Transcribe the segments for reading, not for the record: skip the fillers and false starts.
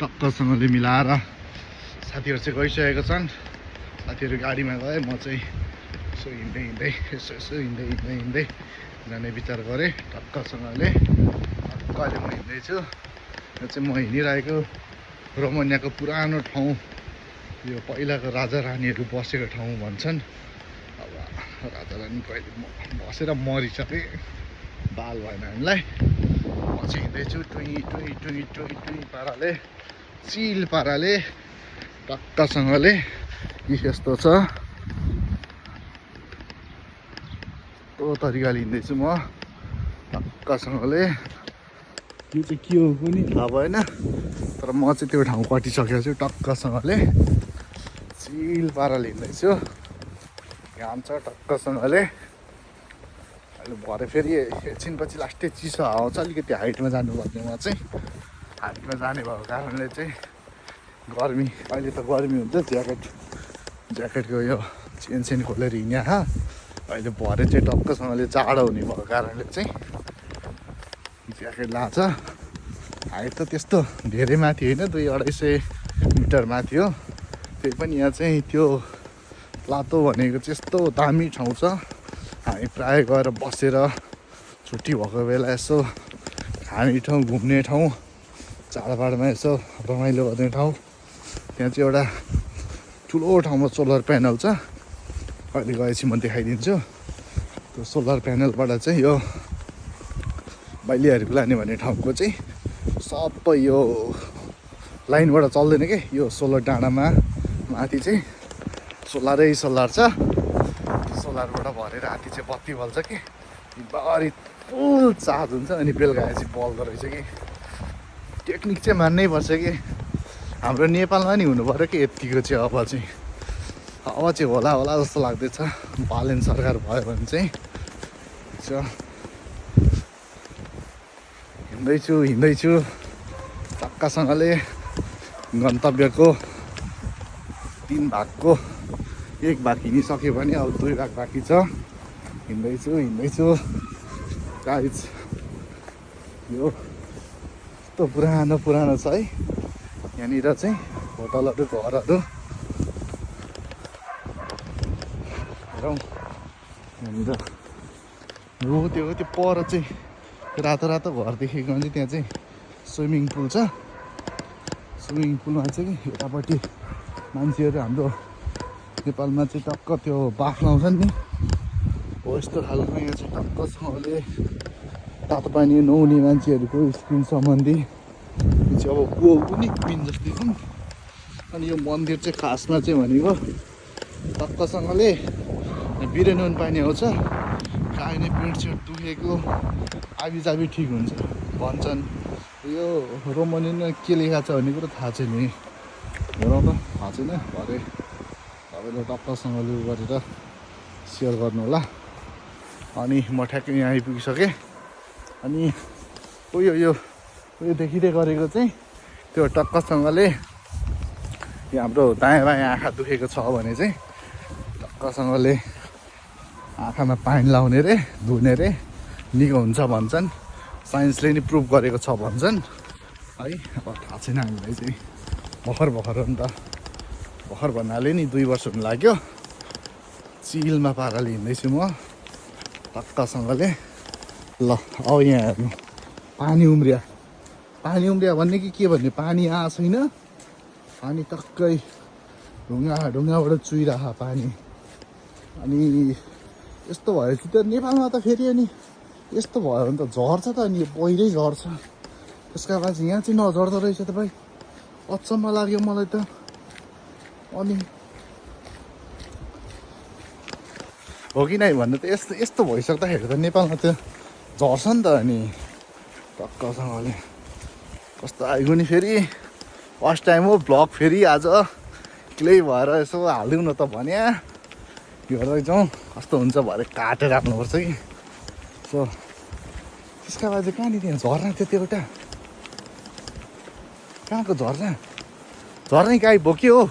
टक्कसँगले मिलाएर साथीहरू चाहिँ गइसकेको छन्। साथीहरू गाडीमा गए, म चाहिँ यसो हिँड्दै जाने विचार गरेँ। टक्कसँगले अहिले म हिँड्दैछु। यो चाहिँ म हिँडिरहेको रोमानियाको पुरानो ठाउँ, यो पहिलाको राजा रानीहरू बसेको ठाउँ भन्छन्। अब राजा रानी कहिले बसेर मरिसके, बाल भएन हामीलाई। म चाहिँ हिँड्दैछु टुई पाराले, चिल पाराले, टक्कसँगले। यस्तो छ, यस्तो तरिकाले हिँड्दैछु म टक्कसँगले। यो चाहिँ के हो कुनै थाहा भएन, तर म चाहिँ त्यो ठाउँ कटिसकेको छु। टक्कसँगले चिल पाराले हिँड्दैछु। घाम छ टक्कसँगले। अहिले भरे फेरि एकछिनपछि लास्टै चिसो आउँछ। अलिकति हाइटमा जानुपर्ने, म चाहिँ हाइटमा जाने भएको कारणले चाहिँ गर्मी, अहिले त गर्मी हुन्छ, ज्याकेटको यो चेन खोलेर हिँड्या। अहिले भरे चाहिँ टक्कसँगले जाडो हुने भएको कारणले चाहिँ ज्याकेट लाछ। हाइट त त्यस्तो धेरै माथि होइन, 200-250 मिटर माथि हो। त्यही पनि यहाँ चाहिँ त्यो प्लातो भनेको चाहिँ यस्तो दामी ठाउँ छ। हामी प्रायः गएर बसेर छुट्टी भएको बेला यसो खाने ठाउँ, घुम्ने ठाउँ, चाडबाडमा यसो रमाइलो गर्ने ठाउँ। त्यहाँ चाहिँ एउटा ठुलो ठाउँमा सोलर प्यानल छ। अहिले गएपछि म देखाइदिन्छु। त्यो सोलर प्यानलबाट चाहिँ यो बाइलीहरूको लाने भन्ने ठाउँको चाहिँ सबै यो लाइनबाट चल्दैन के, यो सोलर डाँडामा माथि चाहिँ सोलरै सोलर छ। सोलरबाट भरेर राति चाहिँ बत्ती बल्छ कि, दिनभरि फुल चार्ज हुन्छ। अनि बेलुका चाहिँ बल्दो रहेछ कि। टेक्निक चाहिँ मान्नै पर्छ कि। हाम्रो नेपालमा नि हुनु पऱ्यो कि यत्तिको चाहिँ। अब चाहिँ होला जस्तो लाग्दैछ, बालेन सरकार भयो भने चाहिँ। हिँड्दैछु टक्कासँगले। गन्तव्यको 3 भागको 1 भाग हिँडिसक्यो भने अब 2 भाग बाँकी छ। हिँड्दैछु गाइज। यो यस्तो पुरानो छ है। यहाँनिर चाहिँ होटलहरू, घरहरू हेरौँ। यहाँनिर हो त्यो पर चाहिँ रातो घर देखेको भने त्यहाँ चाहिँ स्विमिङ पुल छ। स्विमिङ पुलमा चाहिँ कि यतापट्टि मान्छेहरू हाम्रो नेपालमा चाहिँ टक्क त्यो बाफ लाउँछन् नि, हो यस्तो खालको। यहाँ चाहिँ टक्कसँगले तातो पानी नहुने मान्छेहरूको स्किन सम्बन्धी चाहिँ अब कुनी पिन जस्तै छन्। अनि यो मन्दिर चाहिँ खासमा चाहिँ भनेको टक्कसँगले बिरे नुन पानी आउँछ। खाने पेटसेट दुखेको आबी ठिक हुन्छ भन्छन्। यो रोमनीमा के लेखा छ भन्ने कुरो थाहा छैन। हेरौँ त, थाहा छैन। भरे तपाईँले टक्कसँगले गरेर सेयर गर्नु होला। अनि म ठ्याक्कै यहाँ आइपुगिसकेँ। अनि यो देखिँदै गरेको चाहिँ त्यो टक्कसँगले यो हाम्रो दायाँ बायाँ आँखा दुखेको छ भने चाहिँ टक्कसँगले आँखामा पानी लाउने रे, धुने रे, निको हुन्छ भन्छन्। साइन्सले नि प्रुभ गरेको छ भन्छन् है। अब थाहा छैन हामीलाई चाहिँ। भर्खर हो नि त। भर्खर भन्नाले नि 2 वर्ष हुनु लाग्यो। चिलमा पाराले हिँड्दैछु म टक्कसँगले। ल अब यहाँ हेर्नु, पानी उम्रिया भन्ने कि के भन्ने, पानी आएको छैन। पानी टक्कै ढुङ्गाबाट चुइरह पानी। अनि यस्तो भएपछि त नेपालमा त फेरि अनि यस्तो भयो भने त झर्छ त। अनि पहिरै झर्छ। त्यसका बाद यहाँ चाहिँ नझर्दो रहेछ त भाइ। अचम्म लाग्यो मलाई त। अनि हो कि नै भन्नु त, यस्तो भइसक्दाखेरि त नेपालमा त झर्छ नि त। अनि टक्कसँगले कस्तो आइगयो नि फेरि। फर्स्ट टाइम हो भ्लग फेरि आज क्लै भएर यसो हालिदिउँ न त भन्या। हेर्दै जाउँ कस्तो हुन्छ। भरे काटेर राख्नुपर्छ कि। सो त्यसका बाद चाहिँ कहाँनिर त्यहाँ झर्ना थियो त्यो एउटा, कहाँको झर्नै गाई बोक्यो हो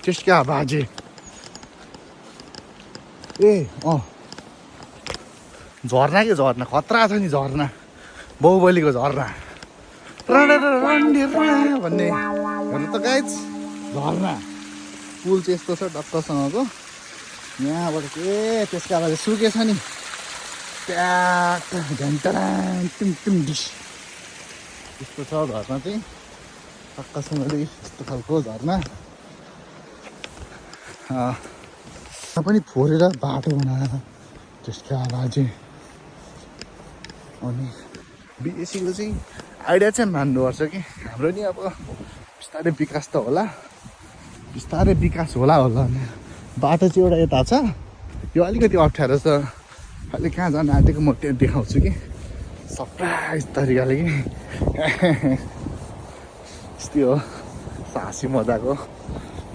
त्यसका बाजे। झर्ना के झर्ना, खतरा छ नि झर्ना, बाहुबलीको झर्ना। भन्ने हेर्नु त गाइज झर्ना पुल चाहिँ यस्तो छ डक्कसँगको यहाँबाट के त्यसको आवाज सुकेछ नि ट्याक घन्टा टिम डिस यस्तो छ झर्ना चाहिँ टक्कसँगले यस्तो खालको झर्ना पनि फोरेर बाटो बनाएर त्यसको आवाज अनि विदेशीको चाहिँ आइडिया चाहिँ मान्नुपर्छ कि हाम्रो नि अब बिस्तारै विकास त होला बिस्तारै विकास होला भने बाटो चाहिँ एउटा यता छ यो अलिकति अप्ठ्यारो छ अहिले कहाँ जान आँटेको म त्यहाँ देखाउँछु कि सरप्राइज तरिकाले कि यस्तै हो साहसी मजाको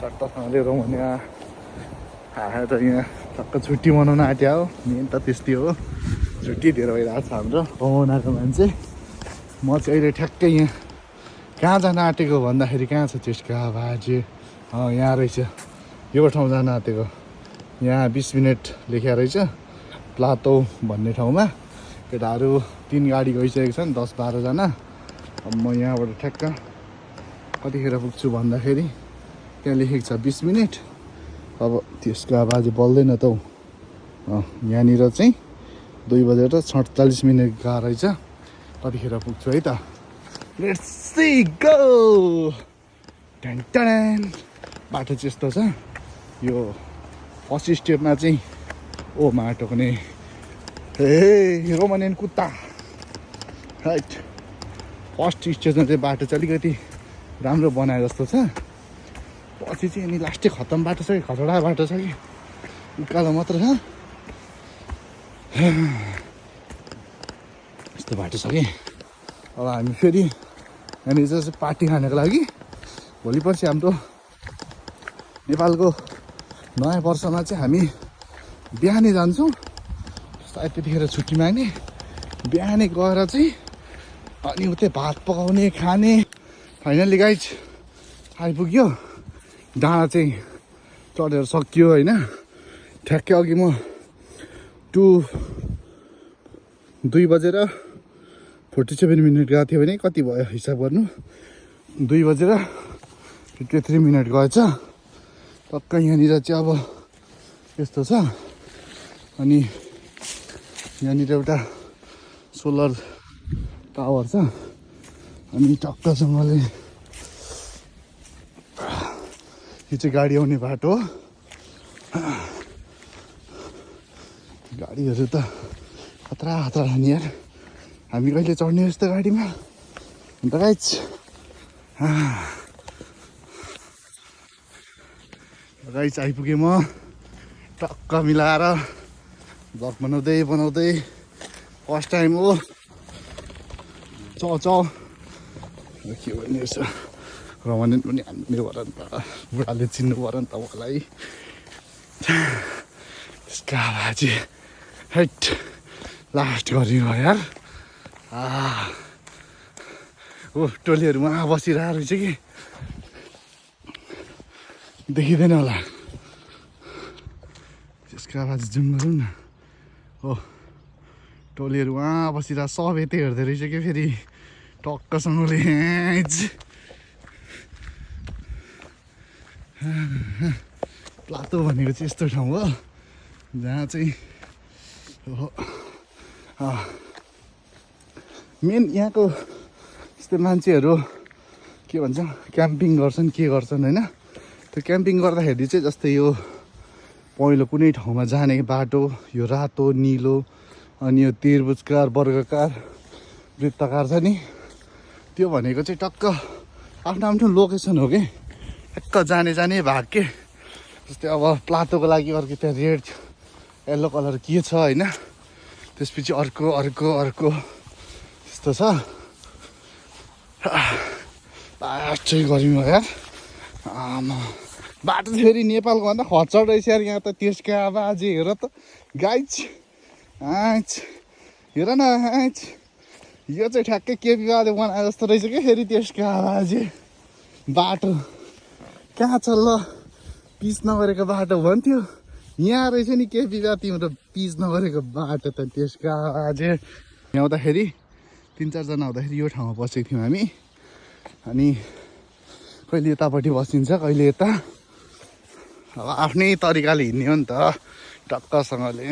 चट्टसँगले रमाउनेमा आएर त यहाँ टक्क छुट्टी मनाउन आँट्या हो मेन त त्यस्तै हो छुट्टी धेरै भइरहेको छ हाम्रो रमाउनाको मान्छे म चाहिँ अहिले ठ्याक्कै यहाँ कहाँ जान आँटेको भन्दाखेरि कहाँ छ त्यसको बाजे यहाँ रहेछ यो ठाउँ जान आँटेको यहाँ 20 मिनट लेखेर रहेछ प्लातो भन्ने ठाउँमा केटाहरू 3 गाडी गइसकेको छन् 10-12 जना अब म यहाँबाट ठ्याक्क कतिखेर पुग्छु भन्दाखेरि त्यहाँ लेखेको छ 20 मिनट अब त्यसको आवाज बल्दैन त हौ यहाँनिर चाहिँ 2:47 गएको रहेछ कतिखेर पुग्छु है त लेट्स सी गो टन बाटो चाहिँ यस्तो छ यो फर्स्ट स्टेपमा चाहिँ ओ माटोको नि हे रोमानियन कुत्ता राइट फर्स्ट स्टेजमा चाहिँ बाटो चाहिँ अलिकति राम्रो बनाए जस्तो छ पछि चाहिँ अनि लास्टै खत्तम बाटो छ कि खचडा बाटो छ कि उकालो मात्र छ यस्तो बाटो छ कि अब हामी फेरि यहाँनिर चाहिँ पार्टी खानको लागि भोलि पर्सि हाम्रो नेपालको नयाँ वर्षमा चाहिँ हामी बिहानै जान्छौँ सायद त्यतिखेर छुट्टी माग्ने बिहानै गएर चाहिँ अनि उतै भात पकाउने खाने फाइनली गाइज आइपुग्यो डाँडा चाहिँ चढेर सकियो होइन ठ्याक्कै अघि म 2:47 गएको थियो भने कति भयो हिसाब गर्नु 2:53 गएछ टक्क यहाँनिर चाहिँ अब यस्तो छ अनि यहाँनिर एउटा सोलर टावर छ अनि टक्कसँगले यो चाहिँ गाडी आउने बाटो हो गाडीहरू त खतरा नि यार हामी कहिले चढ्ने यस्तो गाडीमा अन्त गाइज आइपुगेँ म टक्क मिलाएर ब्लग बनाउँदै फर्स्ट टाइम हो चौ के भन्ने रहेछ रमानियन पनि हान्ने भयो नि त बुढाले चिन्नु पऱ्यो नि त मलाई त्यसको आवाज हैट लास्ट गरियो यार हो टोलीहरू वहाँ बसिरहेको रहेछ कि देखिँदैन होला त्यसको आवाज जुम गरौँ न हो टोलीहरू वहाँ बसिरहेको सब यतै हेर्दै रहेछ कि फेरि टक्कसँगले प्लातो भनेको चाहिँ यस्तो ठाउँ हो जहाँ चाहिँ मेन यहाँको यस्तो मान्छेहरू के भन्छ क्याम्पिङ गर्छन् के गर्छन् होइन त्यो क्याम्पिङ गर्दाखेरि चाहिँ जस्तै यो पहिलो कुनै ठाउँमा जाने बाटो यो रातो निलो अनि यो त्रिभुजकार वर्गकार वृत्तकार छ नि त्यो भनेको चाहिँ टक्क आफ्नो लोकेसन हो कि टक्क जाने भाग के जस्तै अब प्लातोको लागि अर्को त्यहाँ रेड येल्लो कलर के छ होइन त्यसपछि अर्को त्यस्तो छ लास्ट चाहिँ गर्मी हो यार बाटो चाहिँ फेरि नेपालको भन्दा खच्चड रहेछ यार यहाँ त त्यसको आवाज हेर त गाइज हेर न यो चाहिँ ठ्याक्कै केपीले बनाए जस्तो रहेछ कि फेरि त्यसको आवाज बाटो कहाँ छ ल पिच नगरेको बाटो भन्थ्यो यहाँ रहेछ नि केपीमा तिम्रो पिच नगरेको बाटो त त्यसको आवाज यहाँ आउँदाखेरि 3-4 जना आउँदाखेरि यो ठाउँमा बसेको थियौँ हामी अनि कहिले यतापट्टि बसिन्छ कहिले यता अब आफ्नै तरिकाले हिँड्ने हो नि त टक्कसँगले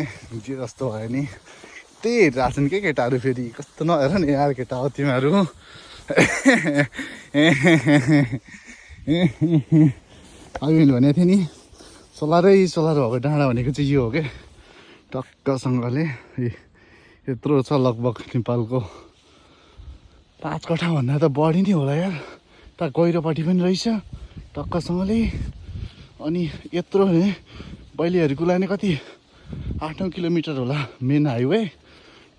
जे जस्तो भयो नि त्यही हेरिरहेको छन् के केटाहरू फेरि कस्तो नहेर नि यार केटा हो तिमीहरू अघि मैले भनेको थिएँ नि सोलरै सोलर भएको डाँडा भनेको चाहिँ यो हो क्या टक्कसँगले यत्रो छ लगभग नेपालको 5 कट्ठाभन्दा त बढी नै होला यार त गहिरोपट्टि पनि रहेछ टक्कसँगले अनि यत्रो नि बैलीहरूको लागि कति 8-9 किलोमिटर होला मेन हाइवे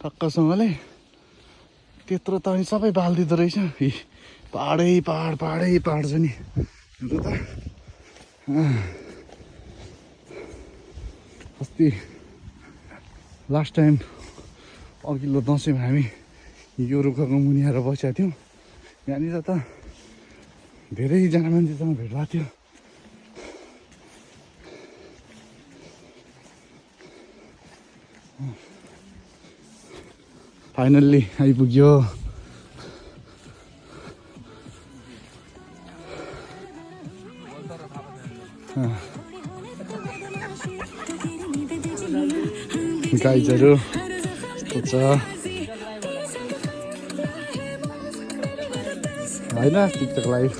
टक्कसँगले त्यत्रो त अनि सबै बालिदिँदो रहेछ पाहाडै पाहाड छ नि हेर्नु त अस्ति लास्ट टाइम अघिल्लो दसैँमा हामी यो रुखको मुनि आएर बसेका थियौँ यहाँनिर त धेरैजना मान्छेसँग भेट भएको थियो फाइनल्ली आइपुग्यो गाइजहरू यस्तो छ होइन टिकटक लाइभ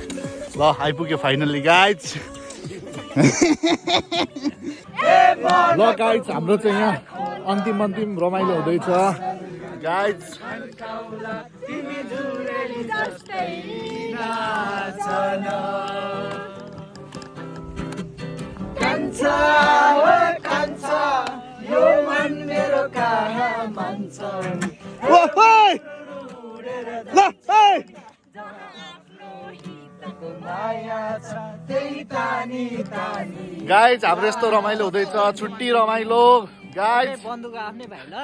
ल आइपुग्यो फाइनल्ली गाइज ल गाइज हाम्रो चाहिँ यहाँ अन्तिम रमाइलो हुँदैछ गाइज यो मन मेरो कहाँ मान्छ गाइज हाम्रो यस्तो रमाइलो हुँदैछ छुट्टी रमाइलो गाइज बन्धुको आफ्नै भाइ ल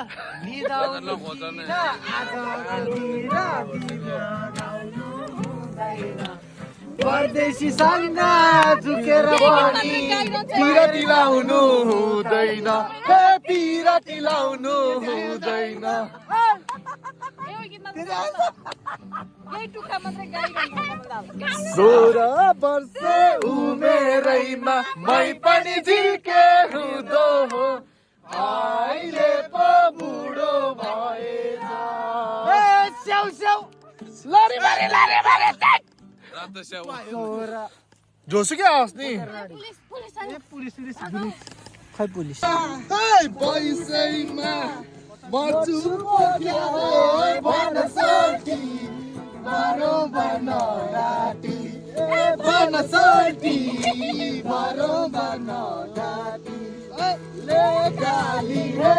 परदेशीसँग झुकेर पनि पिरती लाउनु हुँदैन पिरती लाउनु हुँदैन 16 वर्ष उमेरैमा मै पनि झिके हुँदो हो अहिले पो बुढो भएछ जोसु क्या अस्ति खै पुलिस पैसैमा मर्छु भन सोटी मारो भन राटी भन सोटी मारो भन राटी ले गाली हे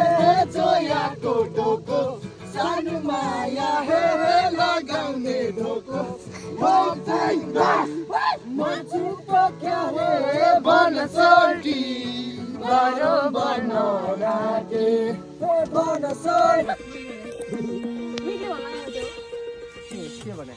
जोयाको टोको सानो माया हे लगाउने ढोको म चुप क्या हे भन सोटी मारो भन राटी भन सोटी के भने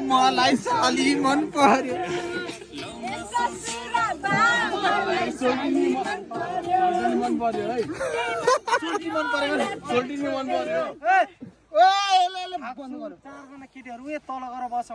मलाई साली मन पर्यो केटीहरू तल गएर बस